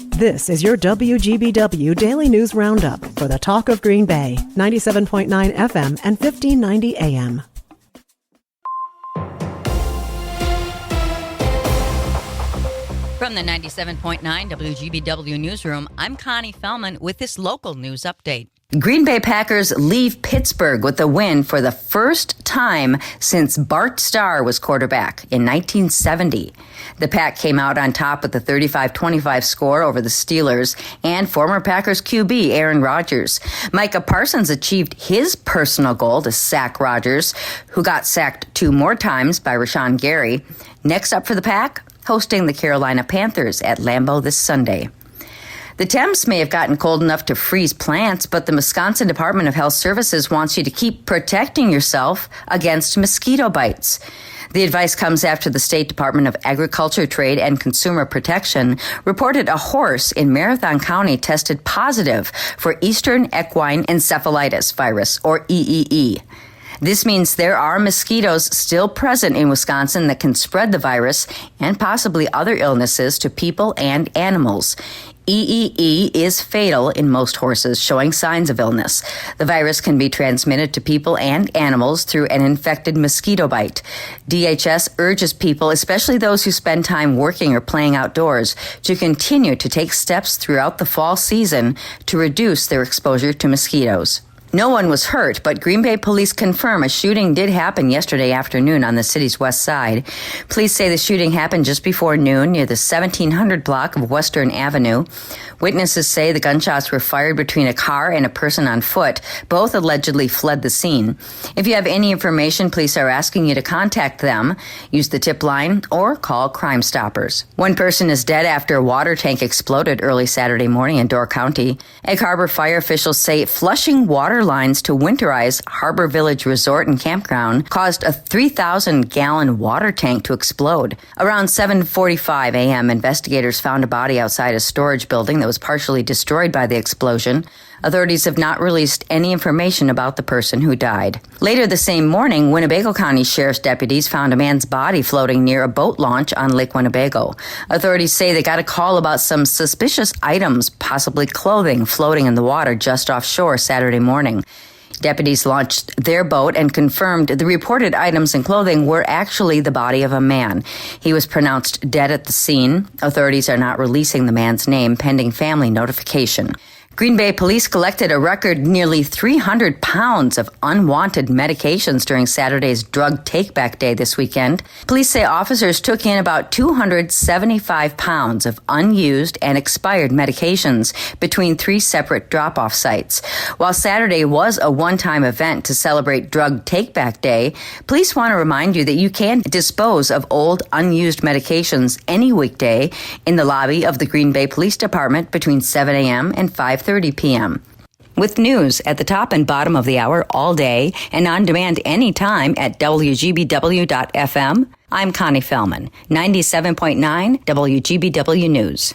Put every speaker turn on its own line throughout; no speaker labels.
This is your WGBW Daily News Roundup for the Talk of Green Bay, 97.9 FM and 1590 AM.
From the 97.9 WGBW Newsroom, I'm Connie Fellman with this local news update. Green Bay Packers leave Pittsburgh with a win for the first time since Bart Starr was quarterback in 1970. The Pack came out on top with a 35-25 score over the Steelers and former Packers QB Aaron Rodgers. Micah Parsons achieved his personal goal to sack Rodgers, who got sacked 2 more times by Rashawn Gary. Next up for the Pack, hosting the Carolina Panthers at Lambeau this Sunday. The temps may have gotten cold enough to freeze plants, but the Wisconsin Department of Health Services wants you to keep protecting yourself against mosquito bites. The advice comes after the State Department of Agriculture, Trade, and Consumer Protection reported a horse in Marathon County tested positive for Eastern Equine Encephalitis virus, or EEE. This means there are mosquitoes still present in Wisconsin that can spread the virus and possibly other illnesses to people and animals. EEE is fatal in most horses showing signs of illness. The virus can be transmitted to people and animals through an infected mosquito bite. DHS urges people, especially those who spend time working or playing outdoors, to continue to take steps throughout the fall season to reduce their exposure to mosquitoes. No one was hurt, but Green Bay police confirm a shooting did happen yesterday afternoon on the city's west side. Police say the shooting happened just before noon near the 1700 block of Western Avenue. Witnesses say the gunshots were fired between a car and a person on foot. Both allegedly fled the scene. If you have any information, police are asking you to contact them, use the tip line, or call Crime Stoppers. One person is dead after a water tank exploded early Saturday morning in Door County. Egg Harbor fire officials say flushing water lines to winterize Harbor Village Resort and Campground caused a 3,000-gallon water tank to explode. Around 7:45 a.m., investigators found a body outside a storage building that was partially destroyed by the explosion. Authorities have not released any information about the person who died. Later the same morning, Winnebago County Sheriff's deputies found a man's body floating near a boat launch on Lake Winnebago. Authorities say they got a call about some suspicious items, possibly clothing, floating in the water just offshore Saturday morning. Deputies launched their boat and confirmed the reported items and clothing were actually the body of a man. He was pronounced dead at the scene. Authorities are not releasing the man's name pending family notification. Green Bay police collected a record nearly 300 pounds of unwanted medications during Saturday's Drug Take-Back Day this weekend. Police say officers took in about 275 pounds of unused and expired medications between 3 separate drop-off sites. While Saturday was a one-time event to celebrate Drug Take-Back Day, police want to remind you that you can dispose of old, unused medications any weekday in the lobby of the Green Bay Police Department between 7 a.m. and 5:30 p.m. With news at the top and bottom of the hour all day and on demand anytime at WGBW.FM, I'm Connie Fellman, 97.9 WGBW News.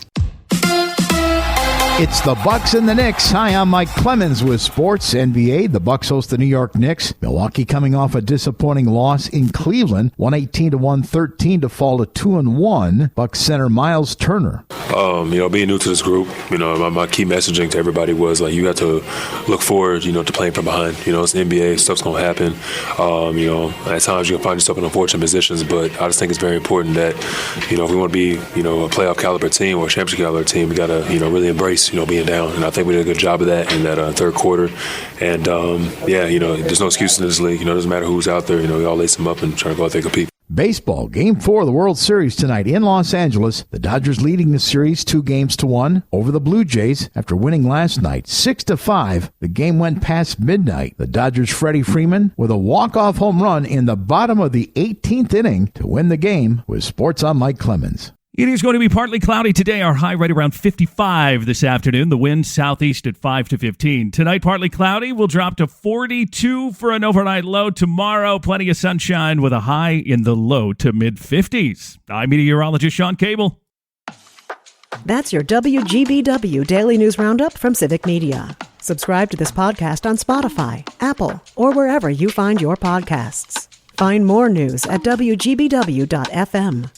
It's the Bucks and the Knicks. Hi, I'm Mike Clemens with Sports NBA. The Bucks host the New York Knicks. Milwaukee coming off a disappointing loss in Cleveland, 118 to 113 to fall to 2-1. Bucks center Miles Turner.
Being new to this group, my key messaging to everybody was like, you got to look forward, to playing from behind. It's the NBA, stuff's gonna happen. At times you can find yourself in unfortunate positions, but I just think it's very important that, if we want to be, a playoff caliber team or a championship caliber team, we gotta, really embrace being down, and I think we did a good job of that in that third quarter. And there's no excuse in this league. It doesn't matter who's out there. We all lace them up and try to go out there and compete.
Baseball, Game 4 of the World Series tonight in Los Angeles. The Dodgers leading the series 2-1 over the Blue Jays after winning last night 6-5. The game went past midnight. The Dodgers' Freddie Freeman with a walk-off home run in the bottom of the 18th inning to win the game. With Sports, I'm Mike Clemens.
It is going to be partly cloudy today. Our high right around 55 this afternoon. The wind southeast at 5 to 15. Tonight, partly cloudy. We'll drop to 42 for an overnight low. Tomorrow, plenty of sunshine with a high in the low to mid-50s. I'm meteorologist Sean Cable.
That's your WGBW Daily News Roundup from Civic Media. Subscribe to this podcast on Spotify, Apple, or wherever you find your podcasts. Find more news at WGBW.FM.